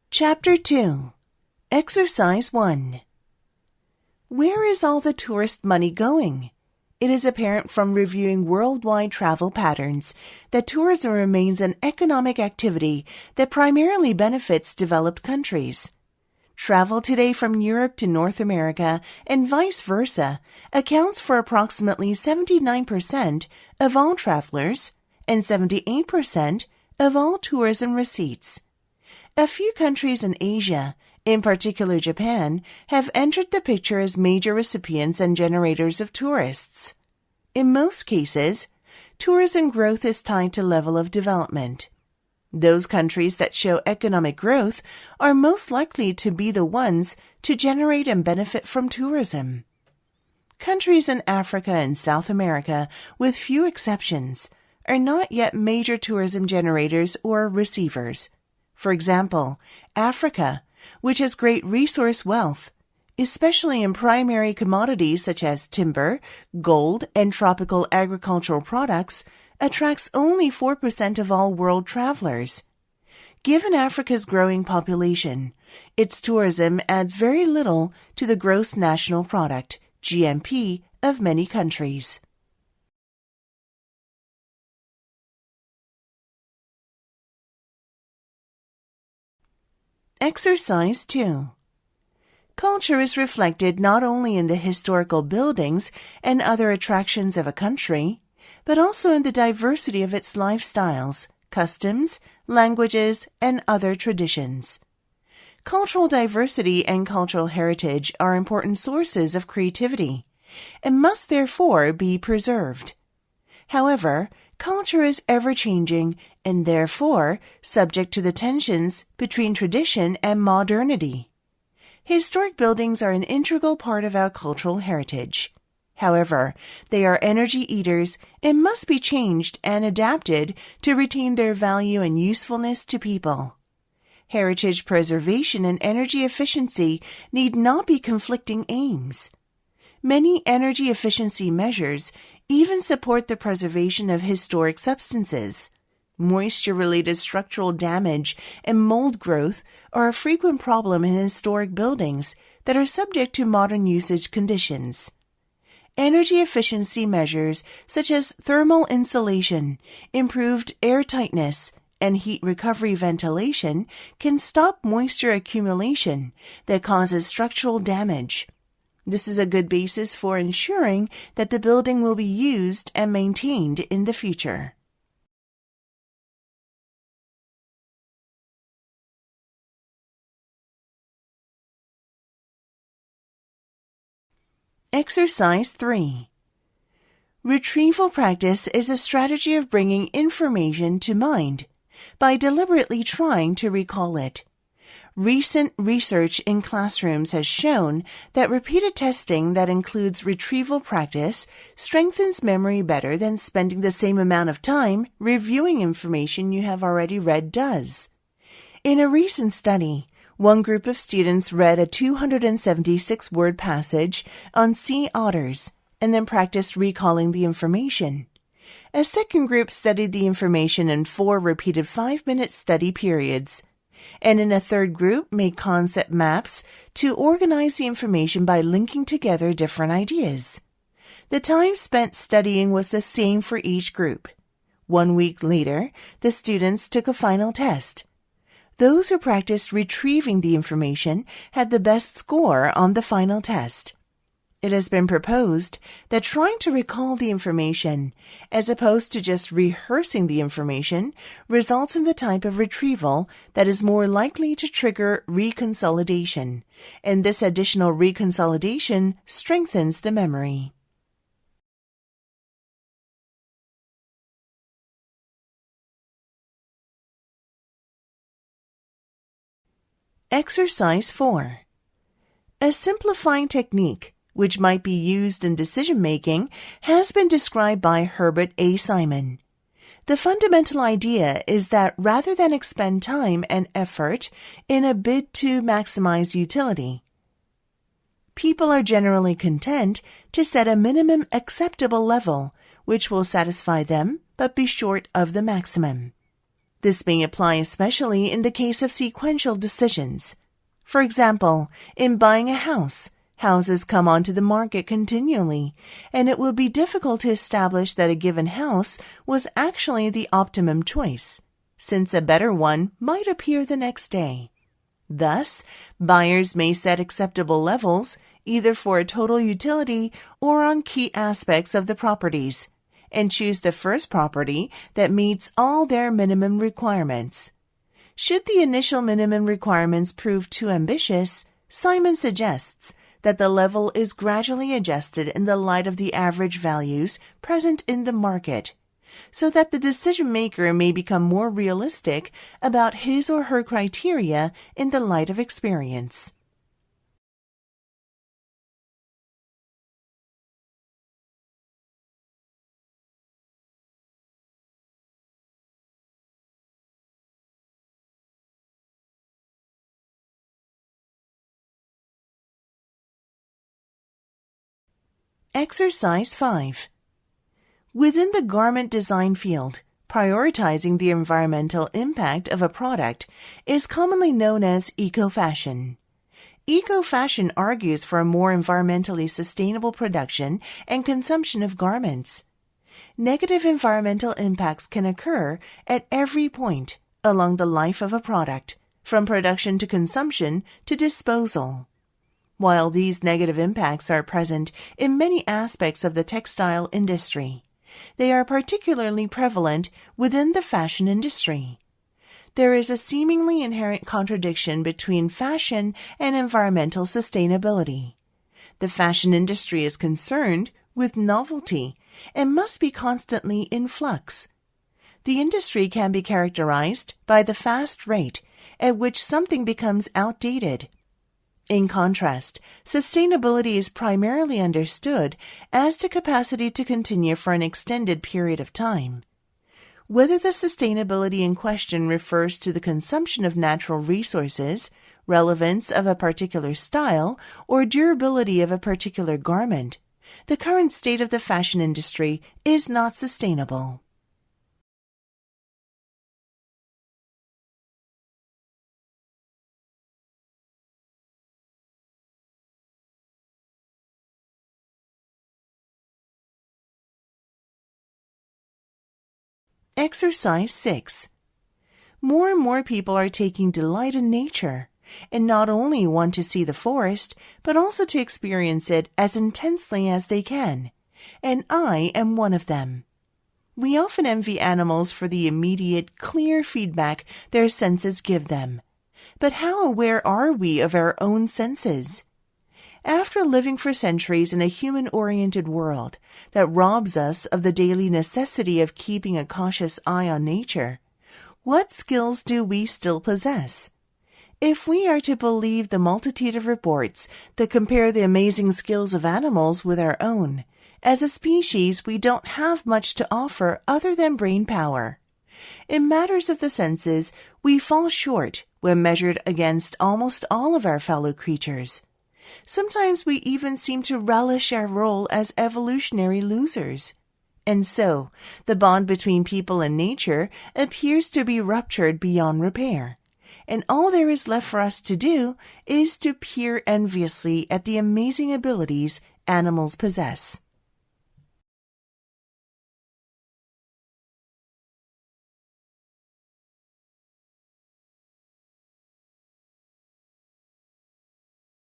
Chapter 2, Exercise 1. Where is all the tourist money going? It is apparent from reviewing worldwide travel patterns that tourism remains an economic activity that primarily benefits developed countries. Travel today from Europe to North America and vice versa accounts for approximately 79% of all travelers and 78% of all tourism receipts. A few countries in Asia, in particular Japan, have entered the picture as major recipients and generators of tourists. In most cases, tourism growth is tied to level of development. Those countries that show economic growth are most likely to be the ones to generate and benefit from tourism. Countries in Africa and South America, with few exceptions, are not yet major tourism generators or receivers. For example, Africa, which has great resource wealth, especially in primary commodities such as timber, gold, and tropical agricultural products, attracts only 4% of all world travelers. Given Africa's growing population, its tourism adds very little to the gross national product, GNP, of many countries. Exercise 2. Culture is reflected not only in the historical buildings and other attractions of a country, but also in the diversity of its lifestyles, customs, languages, and other traditions. Cultural diversity and cultural heritage are important sources of creativity and must therefore be preserved. However, culture is ever-changing and therefore subject to the tensions between tradition and modernity. Historic buildings are an integral part of our cultural heritage. However, they are energy eaters and must be changed and adapted to retain their value and usefulness to people. Heritage preservation and energy efficiency need not be conflicting aims. Many energy efficiency measures even support the preservation of historic substances. Moisture-related structural damage and mold growth are a frequent problem in historic buildings that are subject to modern usage conditions. Energy efficiency measures such as thermal insulation, improved air tightness, and heat recovery ventilation can stop moisture accumulation that causes structural damage. This is a good basis for ensuring that the building will be used and maintained in the future. Exercise 3. Retrieval practice is a strategy of bringing information to mind by deliberately trying to recall it. Recent research in classrooms has shown that repeated testing that includes retrieval practice strengthens memory better than spending the same amount of time reviewing information you have already read does. In a recent study, one group of students read a 276-word passage on sea otters and then practiced recalling the information. A second group studied the information in 4 repeated 5-minute study periods, and in a third group made concept maps to organize the information by linking together different ideas. The time spent studying was the same for each group. 1 week later, the students took a final test. Those who practiced retrieving the information had the best score on the final test. It has been proposed that trying to recall the information, as opposed to just rehearsing the information, results in the type of retrieval that is more likely to trigger reconsolidation, and this additional reconsolidation strengthens the memory. Exercise 4. A simplifying technique, which might be used in decision-making, has been described by Herbert A. Simon. The fundamental idea is that rather than expend time and effort in a bid to maximize utility, people are generally content to set a minimum acceptable level, which will satisfy them but be short of the maximum. This may apply especially in the case of sequential decisions. For example, in buying a house, houses come onto the market continually, and it will be difficult to establish that a given house was actually the optimum choice, since a better one might appear the next day. Thus, buyers may set acceptable levels, either for a total utility or on key aspects of the properties, and choose the first property that meets all their minimum requirements. Should the initial minimum requirements prove too ambitious, Simon suggests that the level is gradually adjusted in the light of the average values present in the market, so that the decision maker may become more realistic about his or her criteria in the light of experience. Exercise 5. Within the garment design field, prioritizing the environmental impact of a product is commonly known as eco-fashion. Eco-fashion argues for a more environmentally sustainable production and consumption of garments. Negative environmental impacts can occur at every point along the life of a product, from production to consumption to disposal. While these negative impacts are present in many aspects of the textile industry, they are particularly prevalent within the fashion industry. There is a seemingly inherent contradiction between fashion and environmental sustainability. The fashion industry is concerned with novelty and must be constantly in flux. The industry can be characterized by the fast rate at which something becomes outdated. In contrast, sustainability is primarily understood as the capacity to continue for an extended period of time. Whether the sustainability in question refers to the consumption of natural resources, relevance of a particular style, or durability of a particular garment, the current state of the fashion industry is not sustainable. Exercise 6. More and more people are taking delight in nature, and not only want to see the forest, but also to experience it as intensely as they can, and I am one of them. We often envy animals for the immediate, clear feedback their senses give them. But how aware are we of our own senses? After living for centuries in a human-oriented world that robs us of the daily necessity of keeping a cautious eye on nature, what skills do we still possess? If we are to believe the multitude of reports that compare the amazing skills of animals with our own, as a species we don't have much to offer other than brain power. In matters of the senses, we fall short when measured against almost all of our fellow creatures. Sometimes we even seem to relish our role as evolutionary losers. And so, the bond between people and nature appears to be ruptured beyond repair. And all there is left for us to do is to peer enviously at the amazing abilities animals possess.